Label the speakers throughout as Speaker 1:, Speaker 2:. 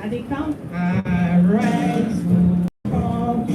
Speaker 1: At the count, rise up,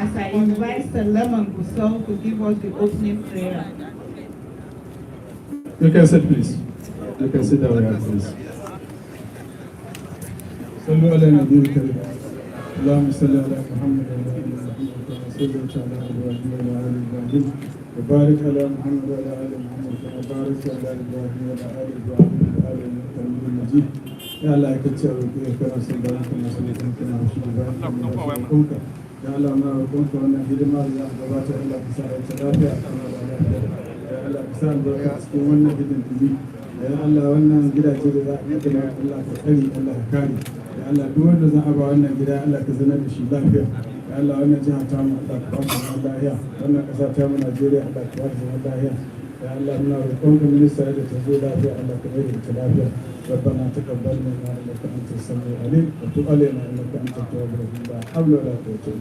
Speaker 1: as I invite the Lemon Gusau to give us the opening prayer.
Speaker 2: You can sit, please. You can sit down here, please. صلوا على النبي الكريم. اللهم صل على محمد وعلى آل محمد كما صليت على إبراهيم وعلى آل إبراهيم وبارك على محمد وعلى آل محمد كما باركت على إبراهيم وعلى آل إبراهيم وعلى آل إنك حميد مجيد. يا الله كتشر كما صليت كما صليت كما وشكرا يا الله ما كنت وانا في دماغ يا حضرات الله كسائر الثلاثة يا الله كسائر بركات وانا في دماغي يا الله وانا جدا جدا كنا الله كخير الله كاري يا الله دون ذا أبا وانا جدا الله كزنا بشيء فيها يا الله وانا جهة تام الله كبار الله يا وانا كسائر تام نيجيريا الله كبار الله يا يا الله منا وكونك منستر تزول فيها الله كبير الثلاثة ربنا تقبل منا انك انت السميع العليم وتب علينا انك انت التواب الرحيم لا حول ولا قوه الا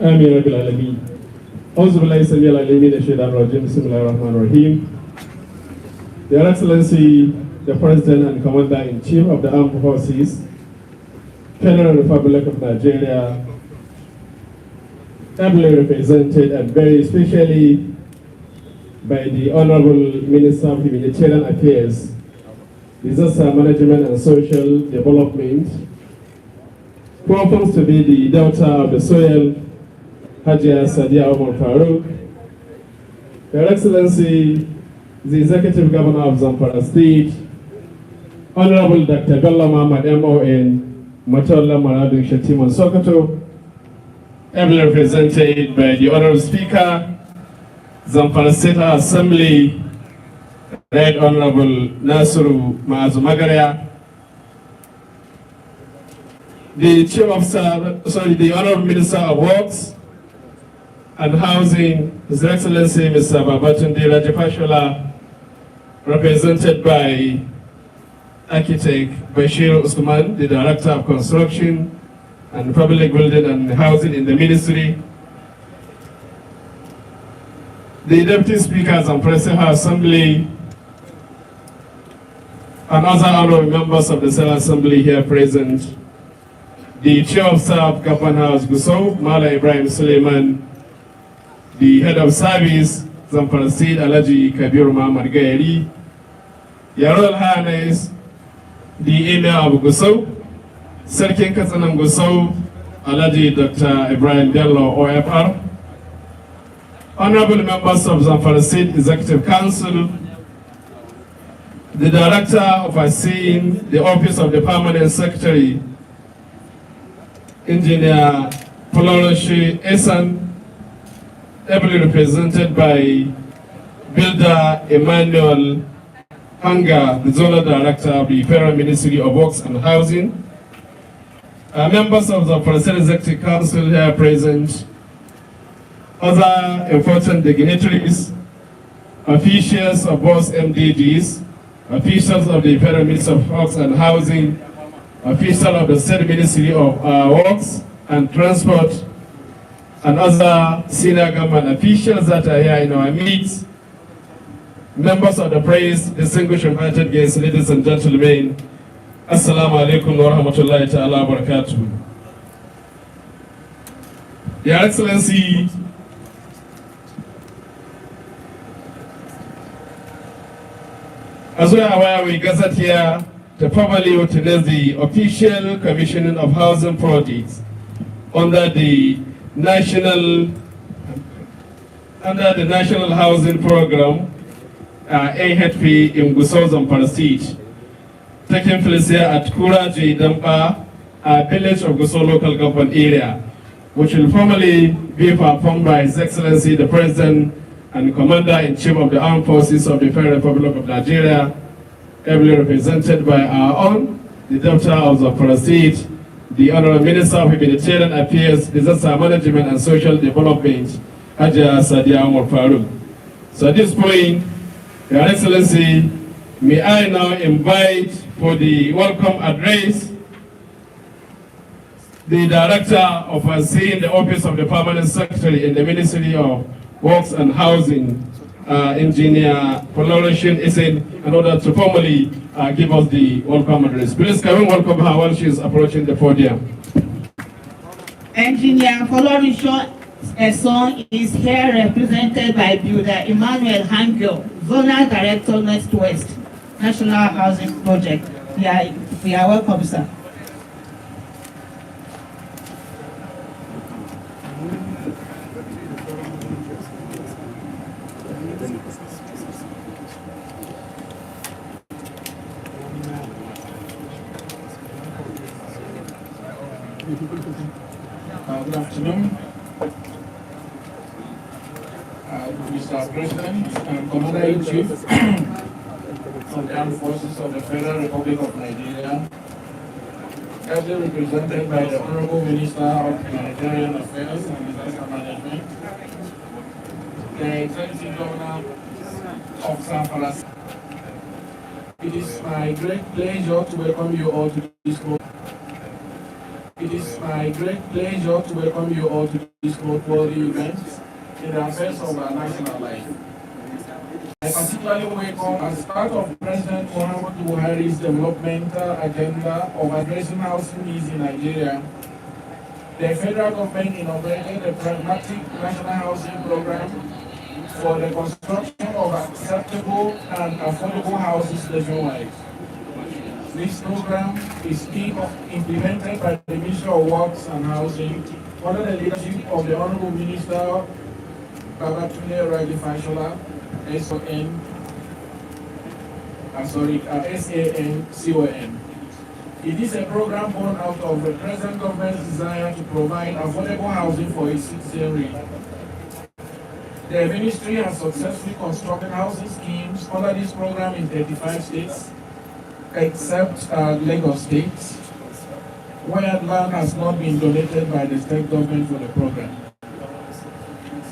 Speaker 2: بالله. امين رب العالمين. أعوذ بالله السميع العليم من الشيطان الرجيم. بسم الله الرحمن الرحيم. Your Excellency, the President and Commander-in-Chief of the Armed Forces, Federal Republic of Nigeria, ably represented and very especially by the Honorable Minister of Humanitarian Affairs, Disaster Management and Social Development, who happens to be the daughter of the soil, Hajiya Sadiya Umar Farouk, Your Excellency, the Executive Governor of Zamfara State, Honorable Dr. Bello Muhammad M.O.N. Matola Maradu Shatiman Sokoto, ably represented by the Honorable Speaker, Zamfara State Assembly, Right Honorable Nasuru Maazumagaria, the Chief of the Honorable Minister of Works and Housing, His Excellency Mr. Babatunde Rajapashola, represented by Architect Bashir Usman, the Director of Construction and Public Building and Housing in the Ministry, the Deputy Speakers and President Assembly, and other honorable members of the Senate Assembly here present, the Chair of Staff, Government House Gusau, Mala Ibrahim Suleiman, the Head of Service, Zamfara State, Alhaji Kabir Muhammad Gairi, Your Royal Highness, the Emir of Gusau, Sarkin Katsanam Gusau, Alhaji Dr. Ibrahim Bello, OFR, honorable members of Zamfara State Executive Council, the Director overseeing the Office of the Permanent Secretary, Engineer Poloroshi Esan, ably represented by Builder Emmanuel Hanga, the Zonal Director of the Federal Ministry of Works and Housing, members of the Zamfara State Executive Council here present, other important dignitaries, officials of both MDGs, officials of the Federal Ministry of Works and Housing, officials of the State Ministry of Works and Transport, and other senior government officials that are here in our midst, members of the press, distinguished invited guests, ladies and gentlemen, Assalamu alaikum wa rahmatullahi ta'ala wa barakatuh. Your Excellency, as we are aware, we gathered here to formally witness the official commissioning of housing projects under the National Housing Program, NHP in Gusau, Zamfara State.
Speaker 3: taking place here at Kuraji Dampa, a village of Gusau local government area, which will formally be performed by His Excellency the President and Commander-in-Chief of the Armed Forces of the Federal Republic of Nigeria, ably represented by our own, the Doctor of Zamfara State, the Honorable Minister of Humanitarian Affairs, Disaster Management and Social Development, Hajiya Sadiya Umar Farouk. So at this point, Your Excellency, may I now invite for the welcome address the Director of Overseeing the Office of the Permanent Secretary in the Ministry of Works and Housing, Engineer Flourishing Isen, in order to formally give us the welcome address. Please can we welcome her while she is approaching the podium.
Speaker 1: Engineer Flourishing Isen is here represented by Builder Emmanuel Hangel, Zonal Director Next West, National Housing Project. We are welcome, sir.
Speaker 2: Good afternoon, Mr. President and Commander-in-Chief of the Armed Forces of the Federal Republic of Nigeria, ably represented by the Honorable Minister of Humanitarian Affairs and Disaster Management, the Executive Governor of Zamfara. It is my great pleasure to welcome you all to this program. It is my great pleasure to welcome you all to this noteworthy event in the affairs of our national life. I particularly welcome, as part of President Muhammadu Buhari's developmental agenda of addressing housing needs in Nigeria, the federal government inaugurated a pragmatic national housing program for the construction of acceptable and affordable houses nationwide. This program is being implemented by the Ministry of Works and Housing under the leadership of the Honorable Minister Babatunde Raji Fashola, SANCON. It is a program born out of the present government's desire to provide affordable housing for its citizenry. The ministry has successfully constructed housing schemes under this program in 35 states, except Lagos State, where land has not been donated by the state government for the program.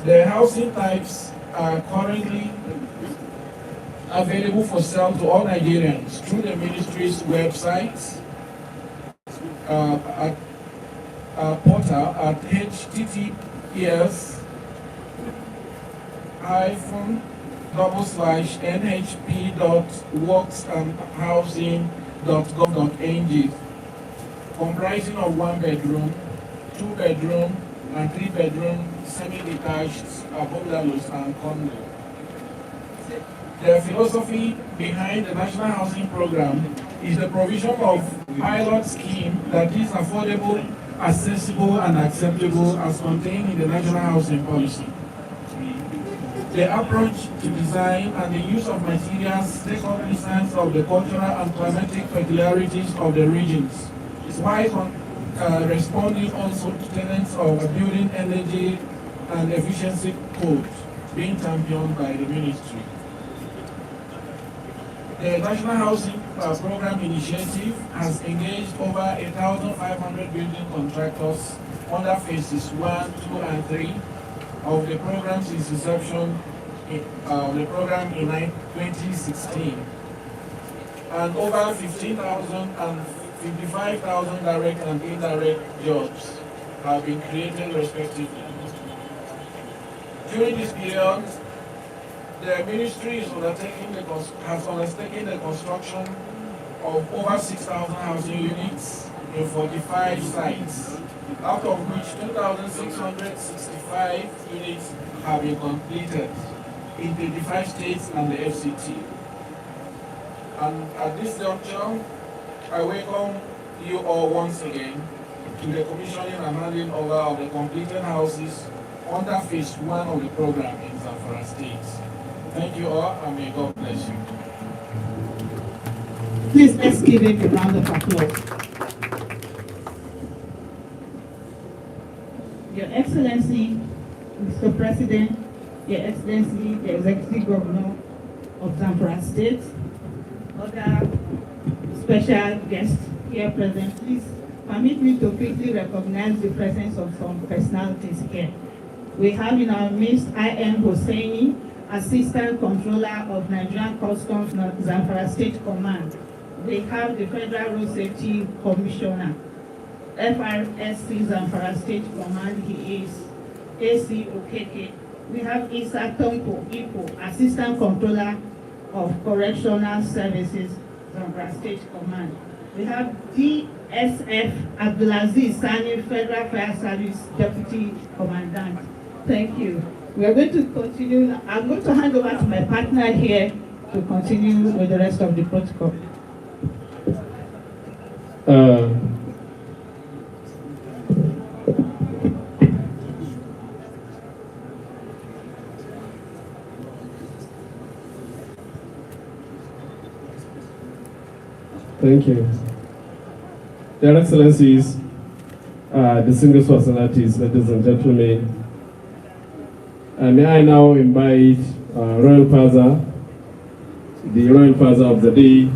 Speaker 2: The housing types are currently available for sale to all Nigerians through the ministry's website portal at https://nhp.worksandhousing.gov.ng, comprising of 1 bedroom, 2 bedroom, and 3 bedroom semi-detached bungalows and condos. The philosophy behind the National Housing Program is the provision of pilot scheme that is affordable, accessible, and acceptable as contained in the National Housing Policy. The approach to design and the use of materials take cognizance of the cultural and climatic peculiarities of the regions, while responding also to tenets of building energy and efficiency code being championed by the ministry. The National Housing Program Initiative has engaged over 1,500 building contractors under phases 1, 2, and 3 of the program since inception of the program in 2016. And over 15,000 and 55,000 direct and indirect jobs have been created respectively. During this period, the ministry has undertaken the construction of over 6,000 housing units in 45 sites, out of which 2,665 units have been completed in 25 states and the FCT. And at this juncture, I welcome you all once again to the commissioning and handing over of the completed houses under phase 1 of the program in Zamfara State. Thank you all, and may God bless you.
Speaker 1: Please, let's give him a round of applause. Your Excellency, Mr. President, Your Excellency, the Executive Governor of Zamfara State, other special guests here present, please permit me to quickly recognize the presence of some personalities here. We have in our midst I.M. Hosseini, Assistant Controller of Nigerian Customs Zamfara State Command. We have the Federal Road Safety Commissioner, FRSC Zamfara State Command, he is AC Okeke. We have Isa Tonko Ipo, Assistant Controller of Correctional Services, Zamfara State Command. We have DSF Abdulaziz Sani, Federal Fire Service Deputy Commandant. Thank you. We are going to continue. I'm going to hand over to my partner here to continue with the rest of the protocol.
Speaker 3: Thank you. Their Excellencies, distinguished personalities, ladies and gentlemen, may I now invite Royal Father, the Royal Father of the day,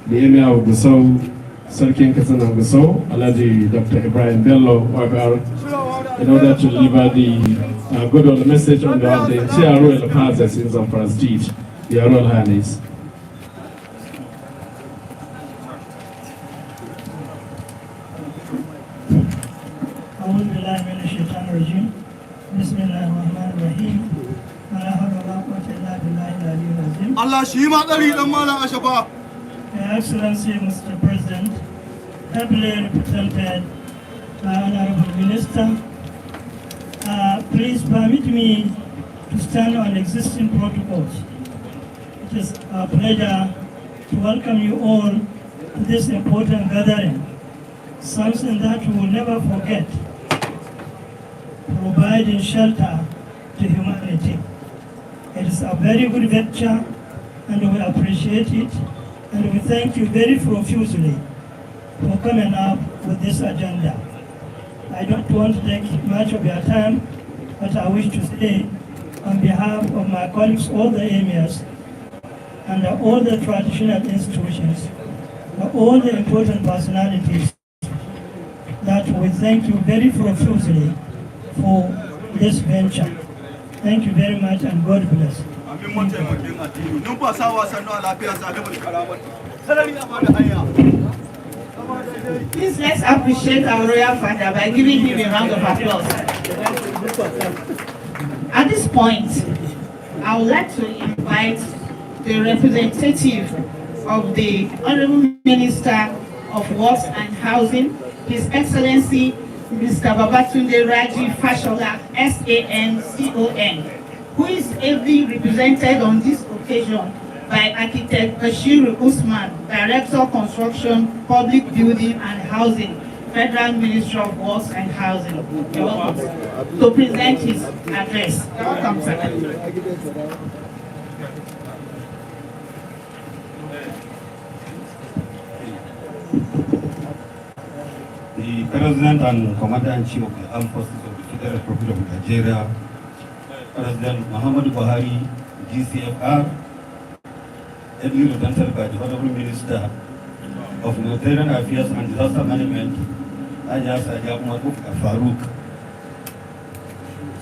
Speaker 3: the Emir of Gusau, Sarkin Kasan of Gusau, Alhaji Dr. Ibrahim Bello, OFR, in order to deliver the good old message on behalf of the entire Royal Fathers in Zamfara State, Your Royal Highness.
Speaker 4: Allah shi ma ƙari ɗan Malam Ashafa.
Speaker 5: Your Excellency, Mr. President, ably represented Honorable Minister, please permit me to stand on existing protocols. It is a pleasure to welcome you all to this important gathering, something that we will never forget, providing shelter to humanity. It is a very good venture, and we appreciate it, and we thank you very profusely for coming up with this agenda. I don't want to take much of your time, but I wish to say on behalf of my colleagues, all the emirs, and all the traditional institutions, all the important personalities, that we thank you very profusely for this venture. Thank you very much, and God bless.
Speaker 1: Please, let's appreciate our royal father by giving him a round of applause. At this point, I would like to invite the representative of the Honorable Minister of Works and Housing, His Excellency Mr. Babatunde Raji Fashola, SANCON, who is ably represented on this occasion by Architect Bashiru Usman, Director of Construction, Public Building and Housing, Federal Ministry of Works and Housing. You're welcome. To present his address. You're welcome, sir.
Speaker 4: The President and Commander-in-Chief of the Armed Forces of the Federal Republic of Nigeria, President Muhammadu Buhari, GCFR, ably represented by the Honorable Minister of Humanitarian Affairs and Disaster Management, Hajiya Umar Farouk,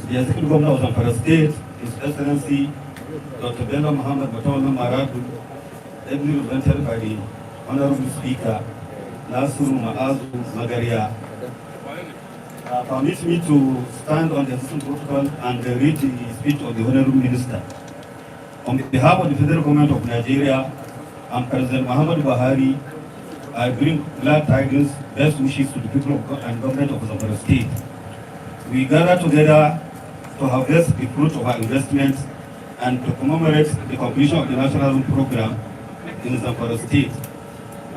Speaker 4: the Executive Governor of Zamfara State, His Excellency Dr. Bello Muhammad Muhammadu, ably represented by the Honorable Speaker, Nasuru Ma'azu Magaria. Permit me to stand on the existing protocol and read the speech of the Honorable Minister. On behalf of the Federal Government of Nigeria and President Muhammadu Buhari, I bring glad tidings, best wishes to the people and government of Zamfara State. We gather together to harvest the fruit of our investments and to commemorate the completion of the National Program in Zamfara State.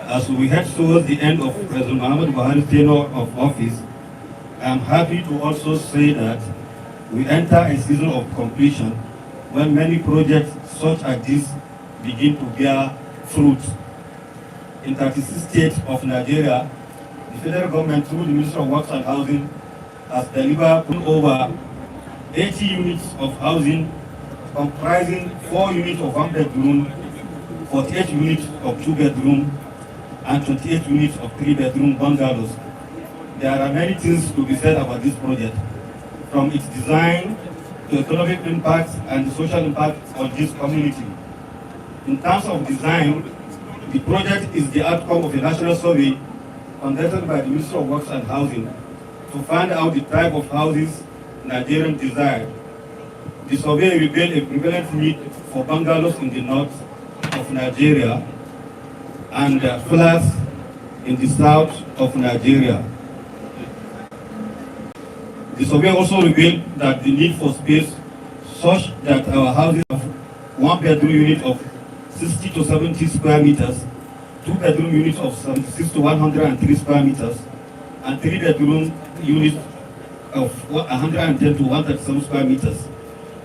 Speaker 4: As we head towards the end of President Muhammadu Buhari's tenure of office, I am happy to also say that we enter a season of completion when many projects such as this begin to bear fruit. in 36 states of Nigeria, the federal government, through the Ministry of Works and Housing, has delivered over 80 units of housing, comprising 4 units of 1 bedroom, 48 units of 2 bedroom, and 28 units of 3 bedroom bungalows. There are many things to be said about this project, from its design to economic impact and the social impact on this community. In terms of design, the project is the outcome of a national survey conducted by the Ministry of Works and Housing to find out the type of houses Nigerians desire. The survey revealed a prevalent need for bungalows in the north of Nigeria and flats in the south of Nigeria. The survey also revealed that the need for space such that our houses have 1 bedroom unit of 60 to 70 square meters, 2 bedroom units of 76 to 103 square meters, and 3 bedroom units of 110 to 137 square meters.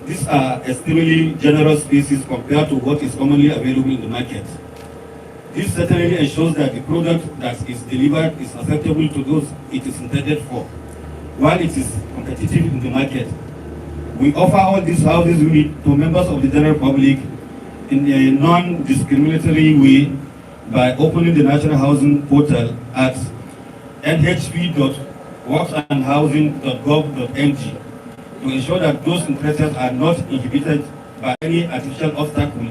Speaker 4: These are extremely generous spaces compared to what is commonly available in the market. This certainly ensures that the product that is delivered is acceptable to those it is intended for, while it is competitive in the market. We offer all these houses to members of the general public in a non-discriminatory way by opening the National Housing Portal at nhp.worksandhousing.gov.ng to ensure that those interested are not inhibited by any artificial obstacle.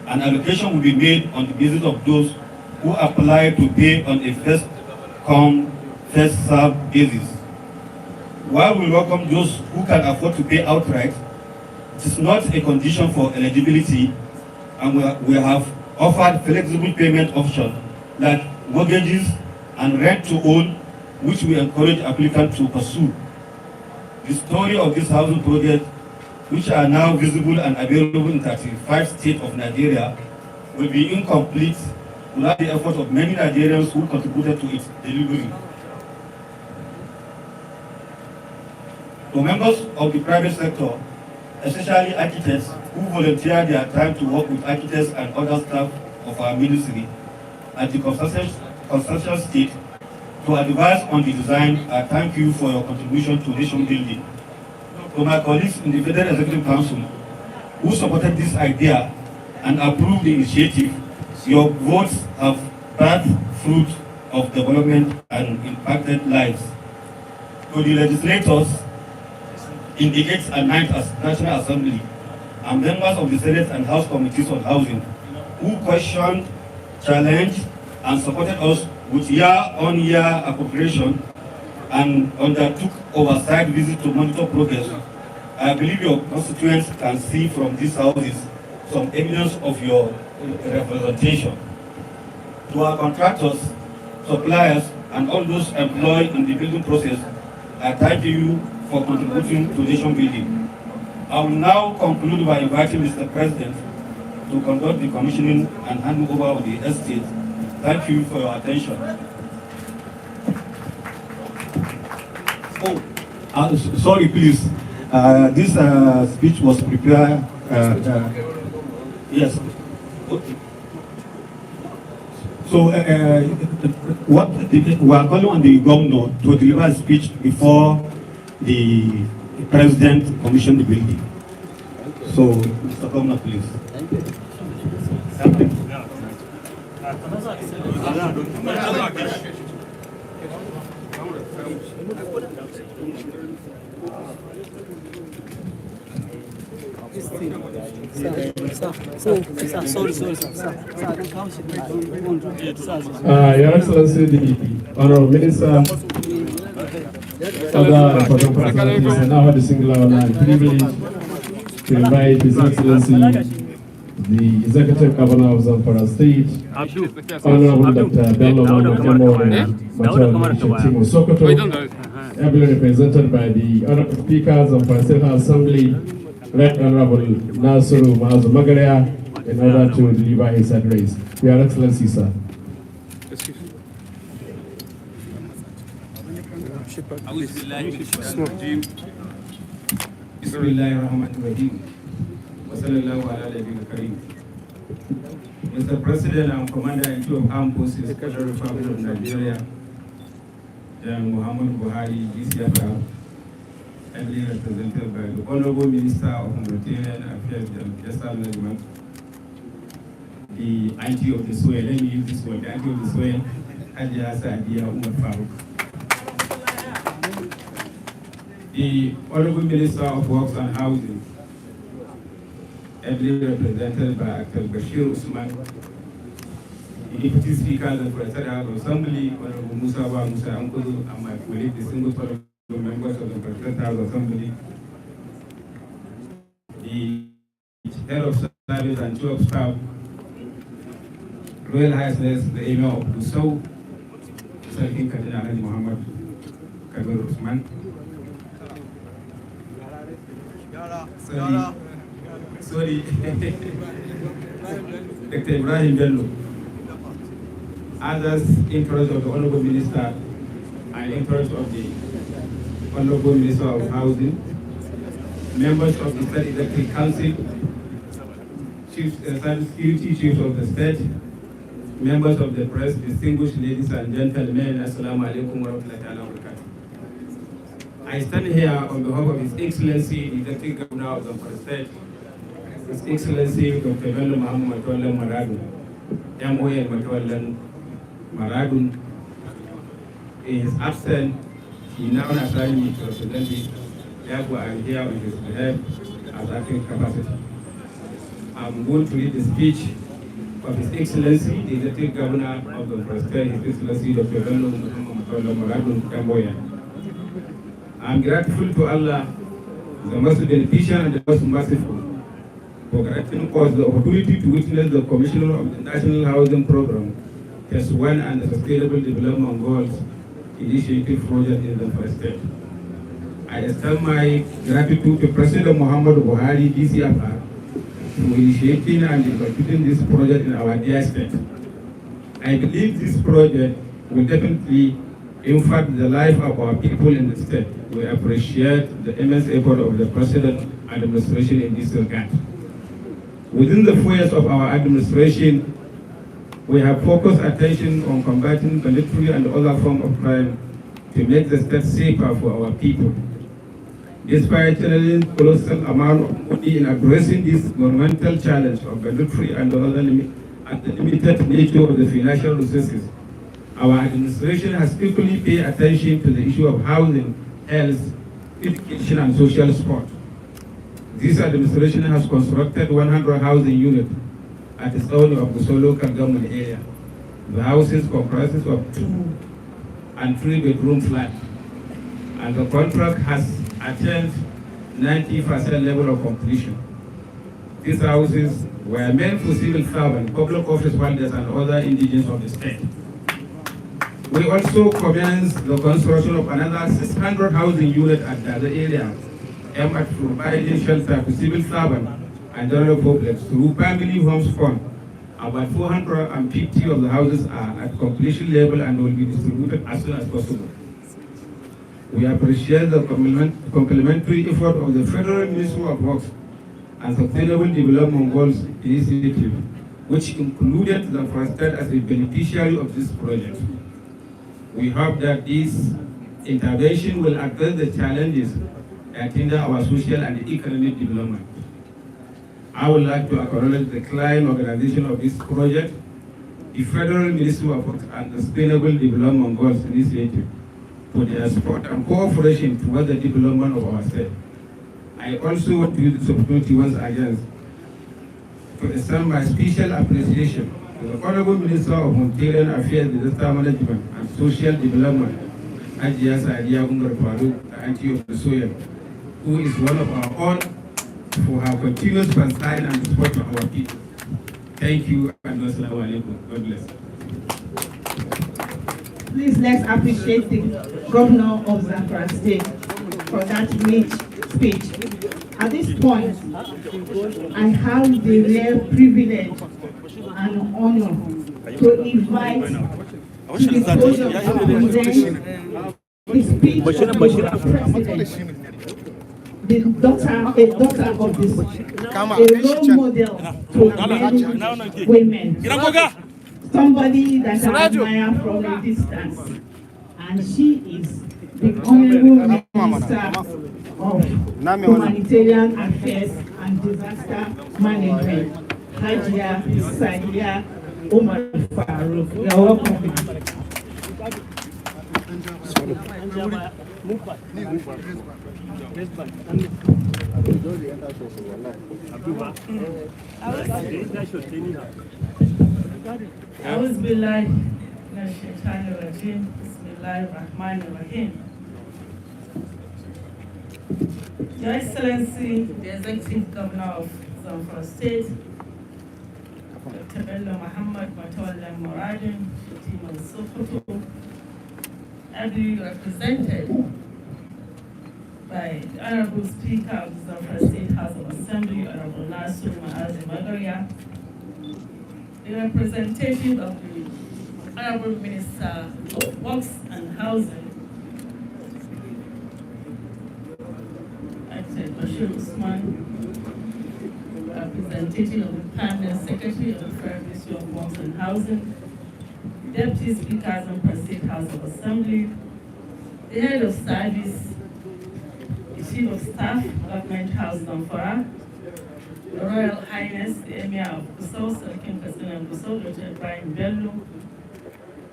Speaker 4: An allocation will be made on the basis of those who apply to pay on a first-come, first-served basis. While we welcome those who can afford to pay outright, it is not a condition for eligibility, and we have offered flexible payment options like mortgages and rent-to-own, which we encourage applicants to pursue. The story of this housing project, which are now visible and available in 35 states of Nigeria, will be incomplete without the effort of many Nigerians who contributed to its delivery. To members of the private sector, especially architects who volunteer their time to work with architects and other staff of our ministry at the construction stage to advise on the design, I thank you for your contribution to nation building. To my colleagues in the Federal Executive Council who supported this idea and approved the initiative, your votes have brought fruit of development and impacted lives. To the legislators in the 8th and 9th National Assembly and members of the Senate and House Committees on Housing who questioned, challenged, and supported us with year-on-year appropriation and undertook oversight visits to monitor progress, I believe your constituents can see from these houses some evidence of your representation. To our contractors, suppliers, and all those employed in the building process, I thank you for contributing to nation building. I will now conclude by inviting Mr. President to conduct the commissioning and hand over of the estate. Thank you for your attention. Sorry, please. This speech was prepared. Yes. So, we are calling on the governor to deliver a speech before the president commissioned the building. So, Mr. Governor, please. Thank you. Thank you.
Speaker 3: Your Excellency, the Honorable Minister, other important personalities, and now the singular honor and privilege to invite His Excellency, the Executive Governor of Zamfara State, Honorable Dr. Bello Timo Sokoto, ably represented by the Honorable Speakers of the State House Assembly, Right Honorable Nasiru Mazu Magaria, in order to deliver his address. Your Excellency, sir.
Speaker 6: Bismillahirrahmanirrahim. Wa sallallahu ala nabiyil karim. Mr. President and Commander-in-Chief of Armed Forces, Federal Republic of Nigeria, Muhammadu Buhari, GCFR, ably represented by the Honorable Minister of Humanitarian Affairs and Disaster Management, the auntie of the soil, let me use this word, the auntie of the soil, Hajiya, Sadiya, Umar, Farouk. The Honorable Minister of Works and Housing, ably represented by Dr. Bashir Usman, the Deputy Speaker of the President House of Assembly, Honorable Musa Ankudu, and my colleague, the single members of the President House of Assembly, the Head of Service and Chief of Staff, Royal Highness, the Emir of Gusau, Sultan Cardinal Muhammad Kabir Usman. Sorry, Dr. Ibrahim Bello. Others, interest of the Honorable Minister and interest of the Honorable Minister of Housing, members of the State Executive Council, security chiefs of the state, members of the press, distinguished ladies and gentlemen, Assalamu alaikum wa rahmatullahi wa barakatuh. I stand here on behalf of His Excellency, the Executive Governor of Zamfara State, His Excellency Dr. Muhammadu Maradu, MON Matawallan Maradun. In his absence, he now assigned me to represent him. Therefore, I am here on his behalf as acting capacity. I'm going to read the speech of His Excellency, the Executive Governor of the State, His Excellency Dr. Muhammadu Maradu. I'm grateful to Allah, the most beneficent and the most merciful, for granting us the opportunity to witness the commissioning of the National Housing Program, Phase 1 and the Sustainable Development Goals Initiative Project in the first state. I extend my gratitude to President Muhammadu Buhari, GCFR, for initiating and executing this project in our dear state. I believe this project will definitely impact the life of our people in the state. We appreciate the immense effort of the President and administration in this regard. Within the 4 years of our administration, we have focused attention on combating banditry and other forms of crime to make the state safer for our people. Despite channeling colossal amount of money in addressing this monumental challenge of banditry and the limited nature of the financial resources, our administration has equally paid attention to the issue of housing, health, education, and social support. This administration has constructed 100 housing units at its own of the Gusau local government area. The houses comprises of 2 and 3 bedroom flats, and the contract has attained 90% level of completion. These houses were meant for civil servants, public office holders, and other indigents of the state. We also commenced the construction of another 600 housing units at the other area, aimed at providing shelter to civil servants and general public through family homes fund. About 450 of the houses are at completion level and will be distributed as soon as possible. We appreciate the complementary effort of the Federal Ministry of Works and Sustainable Development Goals Initiative, which included the first state as a beneficiary of this project. We hope that this intervention will address the challenges that hinder our social and economic development. I would like to acknowledge the client organization of this project, the Federal Ministry of Works and Sustainable Development Goals Initiative, for their support and cooperation towards the development of our state. I also want to use this opportunity once again to extend my special appreciation to the Honorable Minister of Humanitarian Affairs, Disaster Management and Social Development, Hajiya, Sadiya, Umar, Farouk, the auntie of the soil, who is one of our own, for her continuous concern and support to our people. Thank you and assalamu alaikum. God bless.
Speaker 1: Please let's appreciate the Governor of Zamfara State for that rich speech. At this point, I have the rare privilege and honor to invite to the podium to present the speech of the President, a daughter of this, a role model to many women, somebody that I admire from a distance, and she is the Honorable Minister of Humanitarian Affairs and Disaster Management, Hajiya, Sadiya, Umar, Farouk. You are welcome.
Speaker 7: أعوذ بالله من الشيطان الرجيم بسم الله الرحمن الرحيم. Your Excellency, the Executive Governor of Zamfara State, Dr. Bello Muhammad Matawallah Moradin, Shatima Sokoto, ably represented by the Honorable Speaker of the Zamfara State House of Assembly, Honorable Nasir Magaria, the representation of the Honorable Minister of Works and Housing, Actor Bashir Usman, representative of the Permanent Secretary of the Federal Ministry of Works and Housing, Deputy Speaker of the State House of Assembly, the Head of Service, the Chief of Staff, Government House Zamfara, the Royal Highness, the Emir of Gusau, King President Gusau, Dr. Ibrahim Bello,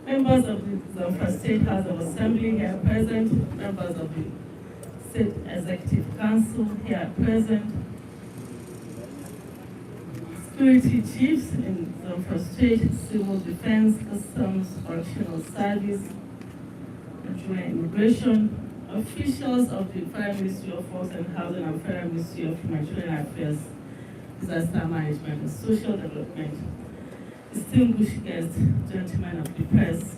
Speaker 7: members of the Zamfara State House of Assembly here present, members of the State Executive Council here present, security chiefs in Zamfara State, Civil Defense, Customs, Correctional Service, Nigerian Immigration, officials of the Federal Ministry of Works and Housing and Federal Ministry of Humanitarian Affairs, Disaster Management and Social Development, distinguished guests, gentlemen of the press,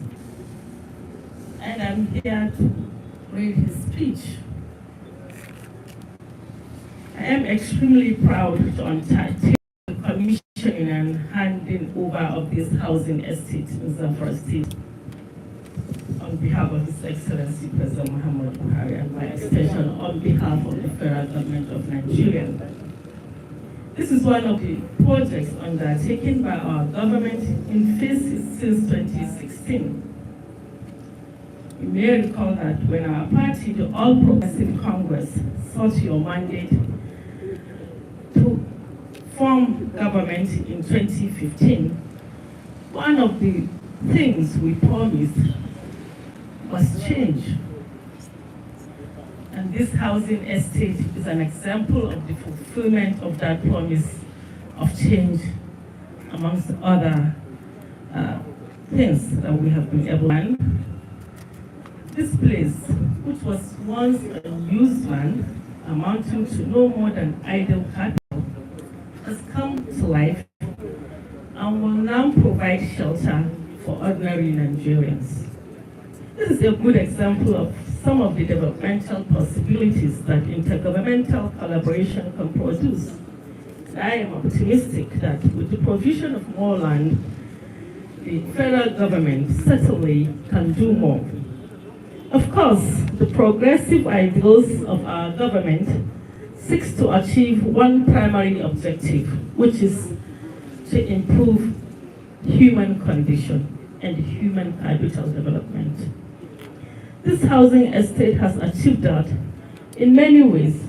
Speaker 7: and I'm here to read his speech. I am extremely proud to undertake the commissioning and handing over of this housing estate in Zamfara State on behalf of His Excellency President Muhammadu Buhari and by extension on behalf of the Federal Government of Nigeria. This is one of the projects undertaken by our government in phases since 2016. You may recall that when our party, the All Progressive Congress, sought your mandate to form government in 2015, one of the things we promised was change. And this housing estate is an example of the fulfillment of that promise of change, amongst other things that we have been able to do. This place, which was once a used land, amounting to no more than idle capital, has come to life and will now provide shelter for ordinary Nigerians. This is a good example of some of the developmental possibilities that intergovernmental collaboration can produce. I am optimistic that with the provision of more land, the federal government certainly can do more. Of course, the progressive ideals of our government seeks to achieve one primary objective, which is to improve human condition and human capital development. This housing estate has achieved that in many ways,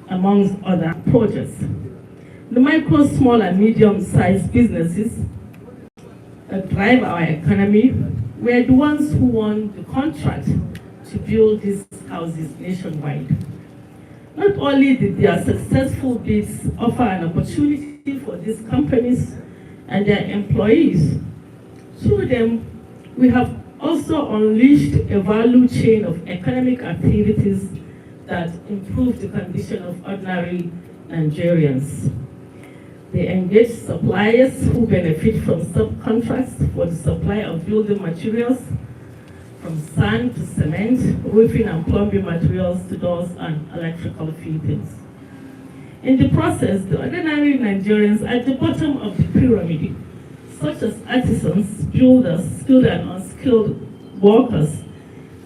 Speaker 7: amongst other projects. The micro, small, and medium-sized businesses that drive our economy were the ones who won the contract to build these houses nationwide. Not only did their successful bids offer an opportunity for these companies and their employees, through them, we have also unleashed a value chain of economic activities that improve the condition of ordinary Nigerians. They engage suppliers who benefit from subcontracts for the supply of building materials, from sand to cement, roofing and plumbing materials to doors and electrical fittings. In the process, the ordinary Nigerians at the bottom of the pyramid, such as artisans, builders, skilled and unskilled workers,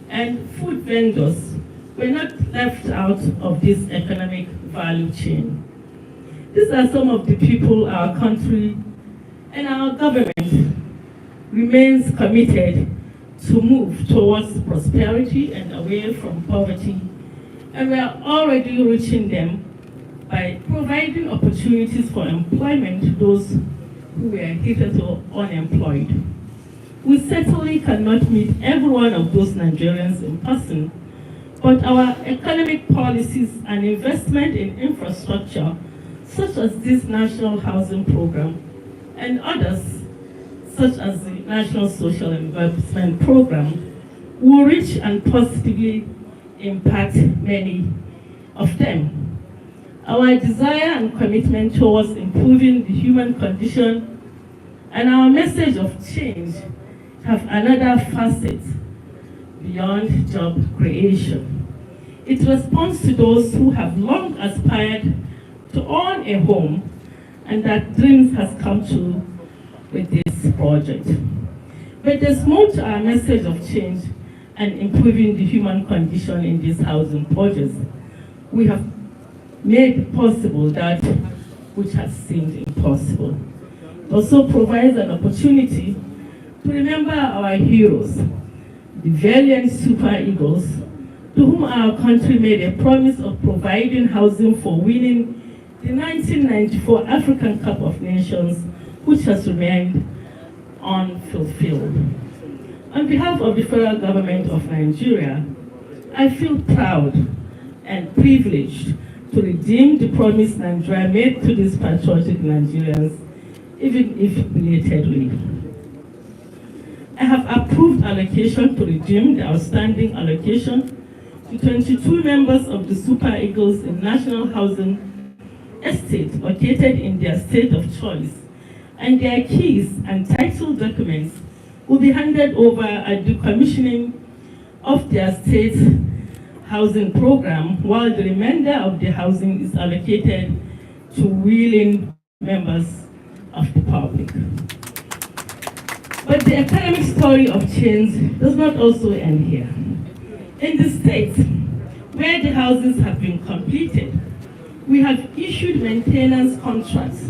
Speaker 7: and food vendors, were not left out of this economic value chain. These are some of the people our country and our government remains committed to move towards prosperity and away from poverty, and we are already reaching them by providing opportunities for employment to those who were hitherto unemployed. We certainly cannot meet every one of those Nigerians in person, but our economic policies and investment in infrastructure, such as this National Housing Program and others, such as the National Social Investment Program, will reach and positively impact many of them. Our desire and commitment towards improving the human condition and our message of change have another facet beyond job creation. It responds to those who have long aspired to own a home, and that dreams has come true with this project. But there's more to our message of change and improving the human condition in these housing projects. We have made possible that which has seemed impossible. It also provides an opportunity to remember our heroes, the valiant super eagles, to whom our country made a promise of providing housing for winning the 1994 African Cup of Nations, which has remained unfulfilled. On behalf of the federal government of Nigeria, I feel proud and privileged to redeem the promise Nigeria made to these patriotic Nigerians, even if belatedly. I have approved allocation to redeem the outstanding allocation to 22 members of the Super Eagles in National Housing Estate located in their state of choice, and their keys and title documents will be handed over at the commissioning of their state housing program, while the remainder of the housing is allocated to willing members of the public. But the economic story of change does not also end here. In the states where the houses have been completed, we have issued maintenance contracts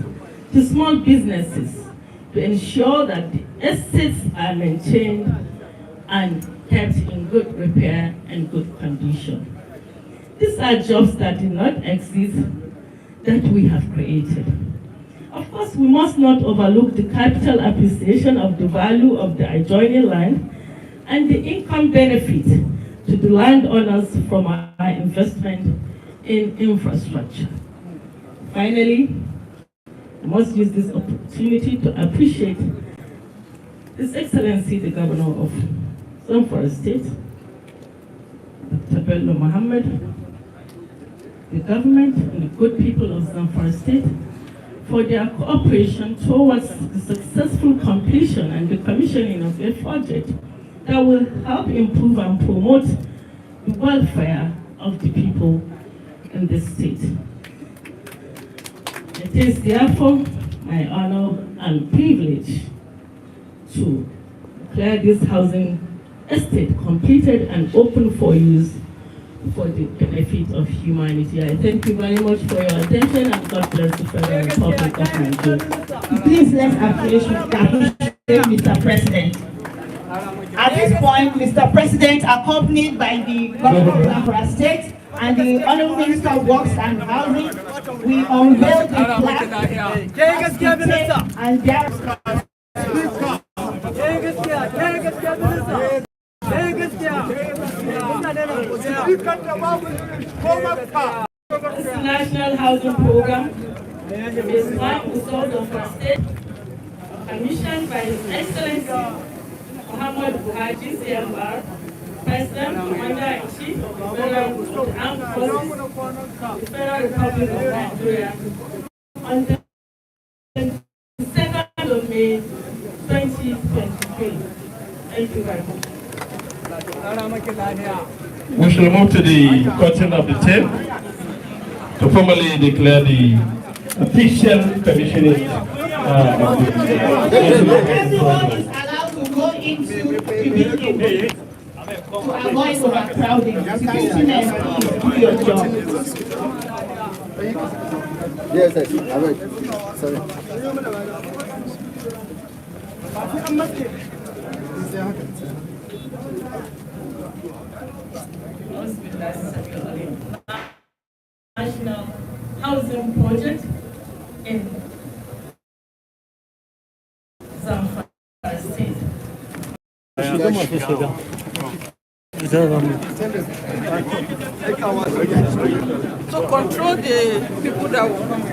Speaker 7: to small businesses to ensure that the estates are maintained and kept in good repair and good condition. These are jobs that did not exist that we have created. Of course, we must not overlook the capital appreciation of the value of the adjoining land and the income benefit to the landowners from our investment in infrastructure. Finally, I must use this opportunity to appreciate His Excellency the Governor of Zamfara State, Dr. Bello Muhammad, the government and the good people of Zamfara State for their cooperation towards the successful completion and the commissioning of a project that will help improve and promote the welfare of the people in this state. It is therefore my honor and privilege to declare this housing estate completed and open for use for the benefit of humanity. I thank you very much for your attention, and God bless the Federal Republic of Nigeria.
Speaker 1: Please let's appreciate Mr. President. At this point, Mr. President, accompanied by the Governor of Zamfara State and the Honorable Minister of Works and Housing, we unveil the plaque and their
Speaker 7: This National Housing Program is now Gusau of State, commissioned by His Excellency Muhammadu Buhari, CFR, President, Commander-in-Chief of the Federal Armed Forces, the Federal Republic of Nigeria, on the 2nd of May, 2023. Thank you very much.
Speaker 3: We shall move to the cutting of the tape to formally declare the official commissioning of the
Speaker 1: everyone is allowed to go into the building. To avoid overcrowding, security men, please do your job.
Speaker 8: Yes, I will. Sorry.
Speaker 7: National housing project in Zamfara state.
Speaker 9: To control the people that will come.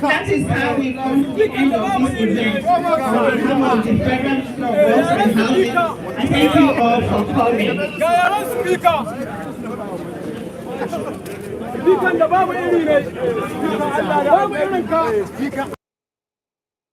Speaker 1: That is how we come to the end of this event. On behalf of the Federal Ministry of Works and Housing, I thank you all for coming.